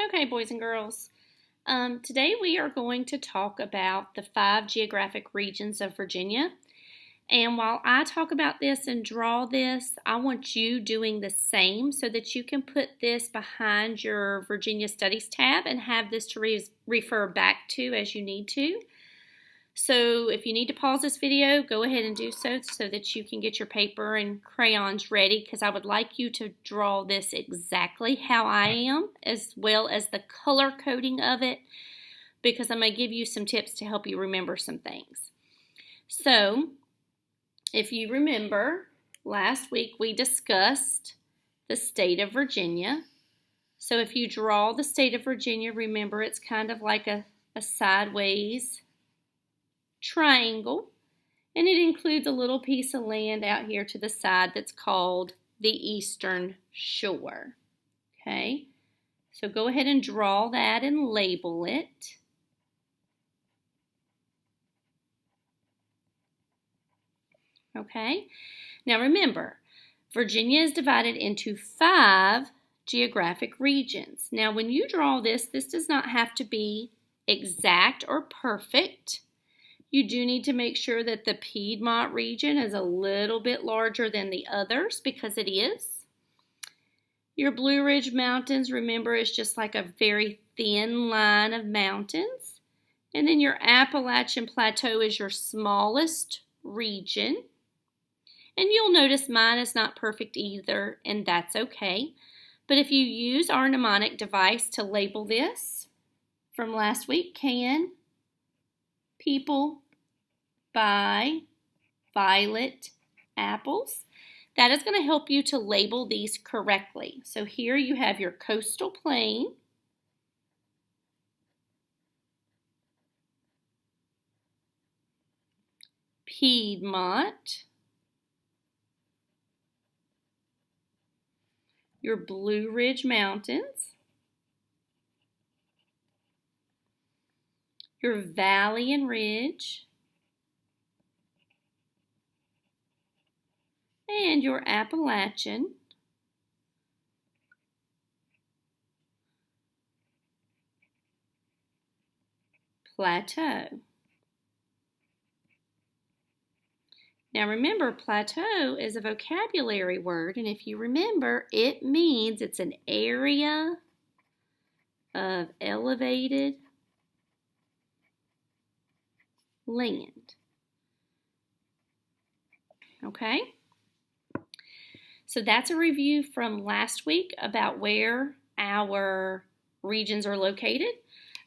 Okay, boys and girls, today we are going to talk about the 5 geographic regions of Virginia. And while I talk about this and draw this, I want you doing the same so that you can put this behind your Virginia Studies tab and have this to refer back to as you need to. So if you need to pause this video, go ahead and do so that you can get your paper and crayons ready, because I would like you to draw this exactly how I am, as well as the color coding of it, because I'm going to give you some tips to help you remember some things. So if you remember, last week we discussed the state of Virginia. So if you draw the state of Virginia, remember it's kind of like a sideways triangle, and it includes a little piece of land out here to the side that's called the Eastern Shore. Okay, so go ahead and draw that and label it. Okay, now remember, Virginia is divided into 5 geographic regions. Now when you draw this does not have to be exact or perfect. You do need to make sure that the Piedmont region is a little bit larger than the others, because it is. Your Blue Ridge Mountains, remember, is just like a very thin line of mountains. And then your Appalachian Plateau is your smallest region. And you'll notice mine is not perfect either, and that's okay. But if you use our mnemonic device to label this from last week, can people buy violet apples? That is going to help you to label these correctly. So here you have your coastal plain, Piedmont, your Blue Ridge Mountains, your valley and ridge, and your Appalachian Plateau. Now remember, plateau is a vocabulary word, and if you remember, it means it's an area of elevated land. Okay? So that's a review from last week about where our regions are located.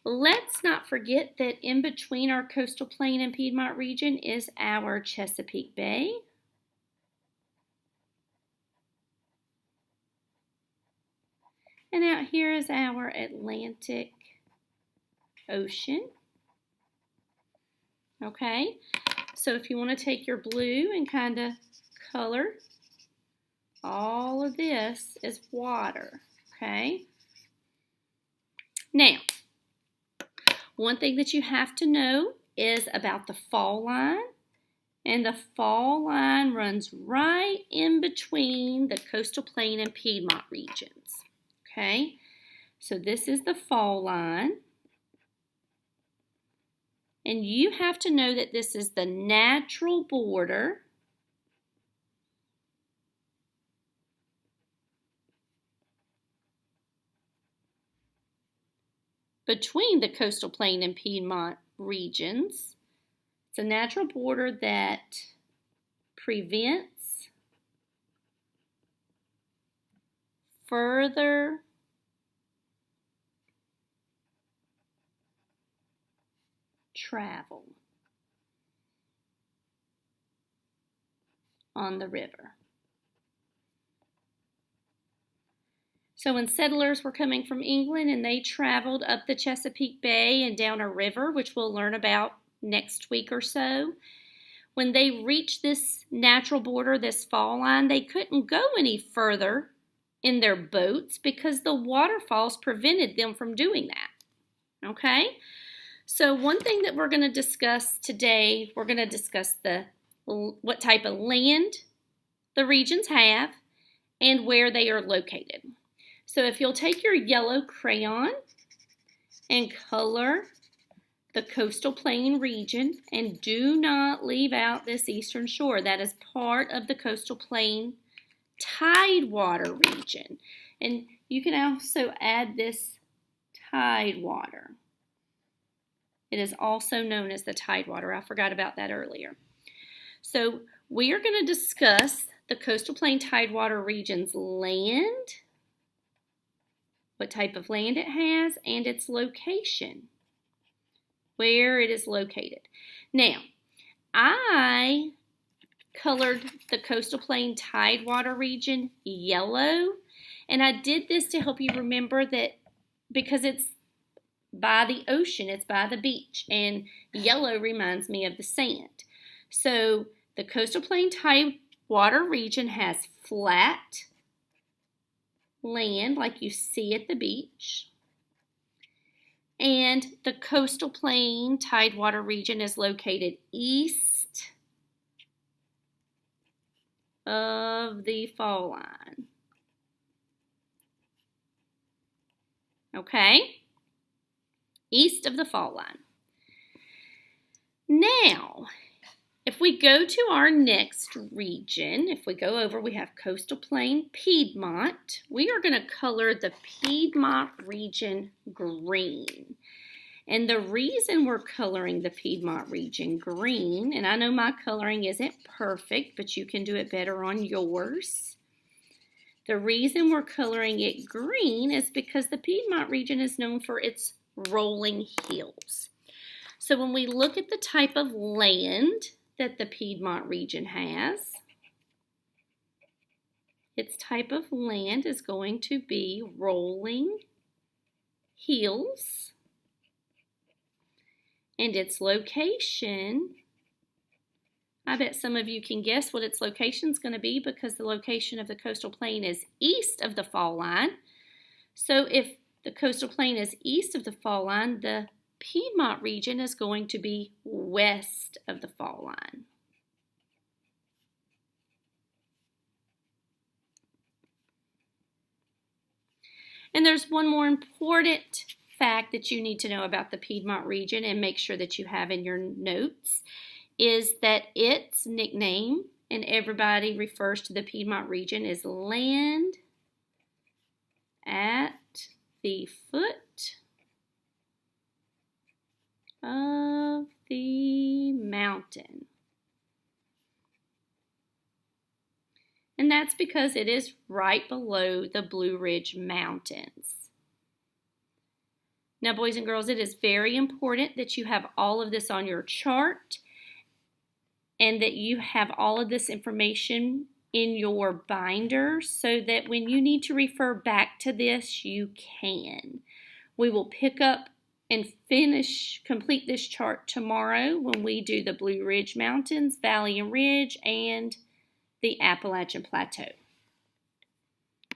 Let's not forget that in between our coastal plain and Piedmont region is our Chesapeake Bay. And out here is our Atlantic Ocean. Okay, so if you want to take your blue and kind of color, all of this is water, okay? Now, one thing that you have to know is about the fall line, and the fall line runs right in between the coastal plain and Piedmont regions, okay? So this is the fall line, and you have to know that this is the natural border between the coastal plain and Piedmont regions. It's a natural border that prevents further travel on the river. So when settlers were coming from England and they traveled up the Chesapeake Bay and down a river, which we'll learn about next week or so, when they reached this natural border, this fall line, they couldn't go any further in their boats because the waterfalls prevented them from doing that. Okay? So one thing that we're going to discuss today, we're going to discuss what type of land the regions have and where they are located. So if you'll take your yellow crayon and color the coastal plain region, and do not leave out this eastern shore. That is part of the coastal plain tidewater region. And you can also add this tidewater. It is also known as the tidewater. I forgot about that earlier. So we are going to discuss the coastal plain tidewater region's land, what type of land it has, and its location, where it is located. Now, I colored the coastal plain tidewater region yellow, and I did this to help you remember that because it's by the ocean, it's by the beach, and yellow reminds me of the sand. So the coastal plain tidewater region has flat land like you see at the beach. And the coastal plain tidewater region is located east of the fall line. Okay? East of the fall line. Now, if we go to our next region, if we go over, we have coastal plain Piedmont. We are going to color the Piedmont region green. And the reason we're coloring the Piedmont region green, and I know my coloring isn't perfect, but you can do it better on yours. The reason we're coloring it green is because the Piedmont region is known for its rolling hills. So when we look at the type of land that the Piedmont region has, its type of land is going to be rolling hills, and its location, I bet some of you can guess what its location is going to be because the location of the coastal plain is east of the fall line. So if the coastal plain is east of the fall line, the Piedmont region is going to be west of the fall line. And there's one more important fact that you need to know about the Piedmont region and make sure that you have in your notes is that its nickname, and everybody refers to the Piedmont region, is land at the foot of the mountain. And that's because it is right below the Blue Ridge Mountains. Now, boys and girls, it is very important that you have all of this on your chart and that you have all of this information in your binder so that when you need to refer back to this, you can. We will pick up and complete this chart tomorrow when we do the Blue Ridge Mountains, Valley and Ridge, and the Appalachian Plateau.